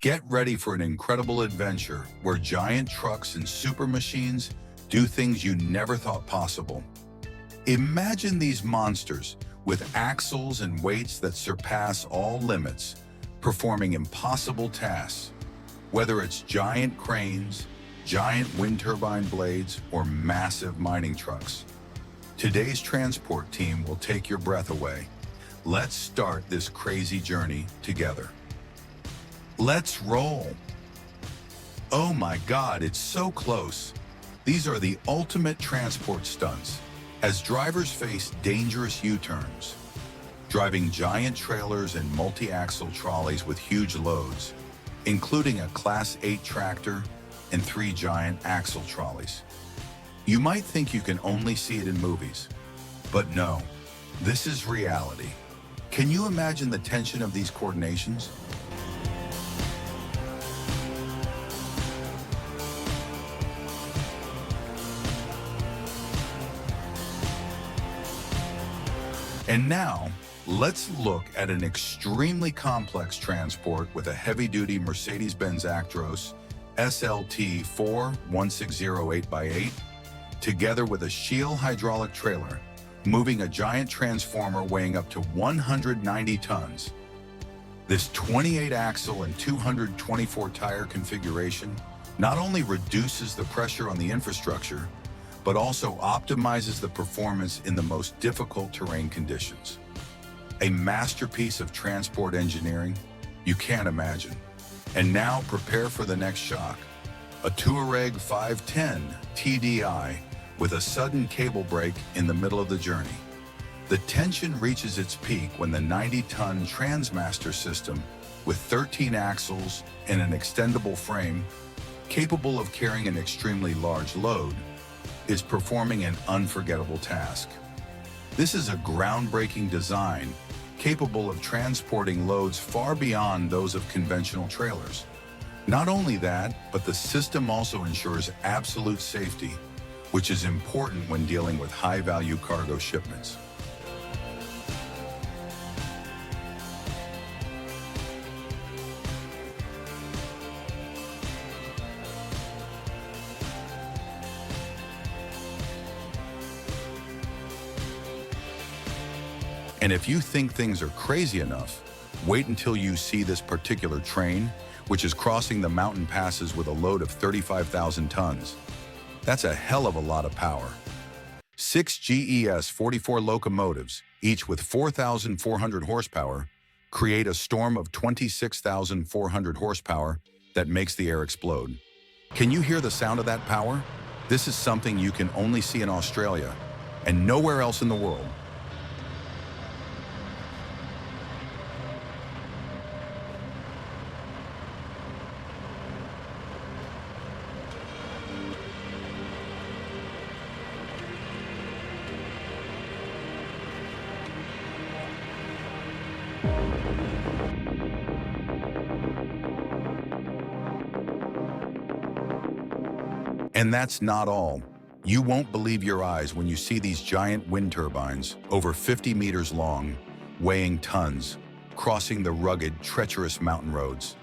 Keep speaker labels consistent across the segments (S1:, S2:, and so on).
S1: Get ready for an incredible adventure where giant trucks and super machines do things you never thought possible. Imagine these monsters with axles and weights that surpass all limits, performing impossible tasks. Whether it's giant cranes, giant wind turbine blades, or massive mining trucks, today's transport team will take your breath away. Let's start this crazy journey together. Let's roll. Oh my God, it's so close. These are the ultimate transport stunts as drivers face dangerous U-turns, driving giant trailers and multi-axle trolleys with huge loads, including a Class 8 tractor and 3 giant axle trolleys. You might think you can only see it in movies, but no, this is reality. Can you imagine the tension of these coordinations? And now, let's look at an extremely complex transport with a heavy-duty Mercedes-Benz Actros SLT 41608 by 8, together with a Shield hydraulic trailer, moving a giant transformer weighing up to 190 tons. This 28-axle and 224-tire configuration not only reduces the pressure on the infrastructure, but also optimizes the performance in the most difficult terrain conditions. A masterpiece of transport engineering you can't imagine. And now prepare for the next shock. A Touareg 510 TDI with a sudden cable break in the middle of the journey. The tension reaches its peak when the 90-ton Transmaster system with 13 axles and an extendable frame, capable of carrying an extremely large load, is performing an unforgettable task. This is a groundbreaking design capable of transporting loads far beyond those of conventional trailers. Not only that, but the system also ensures absolute safety, which is important when dealing with high-value cargo shipments. And if you think things are crazy enough, wait until you see this particular train, which is crossing the mountain passes with a load of 35,000 tons. That's a hell of a lot of power. 6 GES 44 locomotives, each with 4,400 horsepower, create a storm of 26,400 horsepower that makes the air explode. Can you hear the sound of that power? This is something you can only see in Australia and nowhere else in the world. And that's not all. You won't believe your eyes when you see these giant wind turbines, over 50 meters long, weighing tons, crossing the rugged, treacherous mountain roads.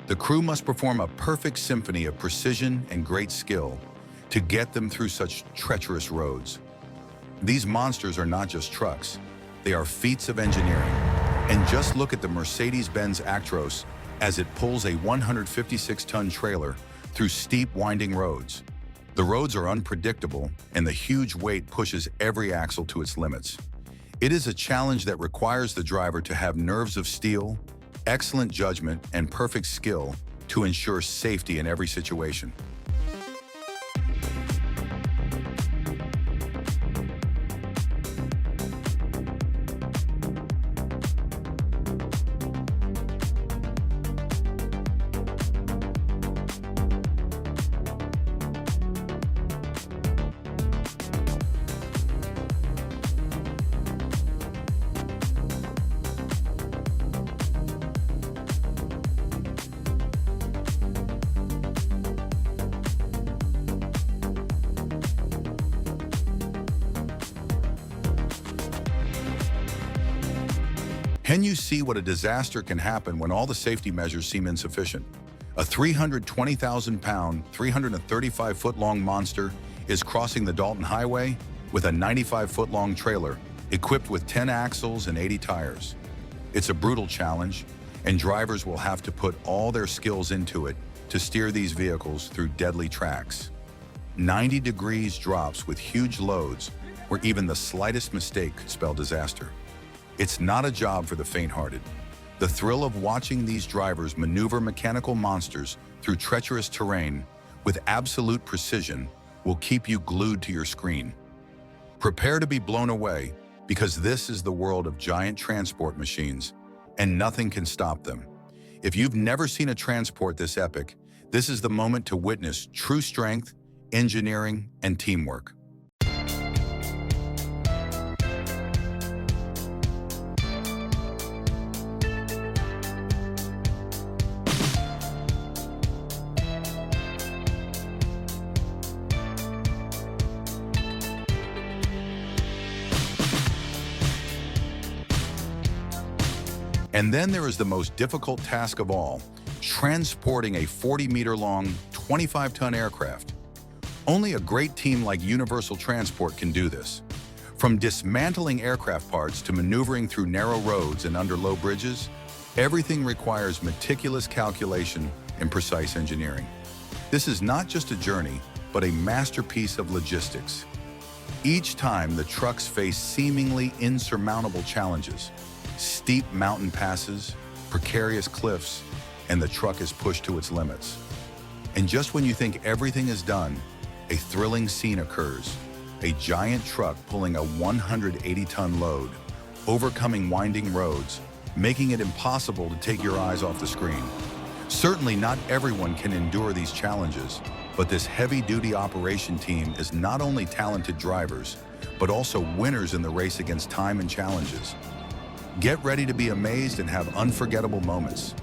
S1: The crew must perform a perfect symphony of precision and great skill to get them through such treacherous roads. These monsters are not just trucks, they are feats of engineering. And just look at the Mercedes-Benz Actros as it pulls a 156-ton trailer through steep, winding roads. The roads are unpredictable, and the huge weight pushes every axle to its limits. It is a challenge that requires the driver to have nerves of steel, excellent judgment, and perfect skill to ensure safety in every situation. Can you see what a disaster can happen when all the safety measures seem insufficient? A 320,000-pound, 335-foot-long monster is crossing the Dalton Highway with a 95-foot-long trailer equipped with 10 axles and 80 tires. It's a brutal challenge, and drivers will have to put all their skills into it to steer these vehicles through deadly tracks. 90 degrees drops with huge loads where even the slightest mistake could spell disaster. It's not a job for the faint-hearted. The thrill of watching these drivers maneuver mechanical monsters through treacherous terrain with absolute precision will keep you glued to your screen. Prepare to be blown away, because this is the world of giant transport machines, and nothing can stop them. If you've never seen a transport this epic, this is the moment to witness true strength, engineering, and teamwork. And then there is the most difficult task of all, transporting a 40-meter-long, 25-ton aircraft. Only a great team like Universal Transport can do this. From dismantling aircraft parts to maneuvering through narrow roads and under low bridges, everything requires meticulous calculation and precise engineering. This is not just a journey, but a masterpiece of logistics. Each time, the trucks face seemingly insurmountable challenges. Steep mountain passes, precarious cliffs, and the truck is pushed to its limits. And just when you think everything is done, a thrilling scene occurs. A giant truck pulling a 180-ton load, overcoming winding roads, making it impossible to take your eyes off the screen. Certainly not everyone can endure these challenges, but this heavy-duty operation team is not only talented drivers, but also winners in the race against time and challenges. Get ready to be amazed and have unforgettable moments.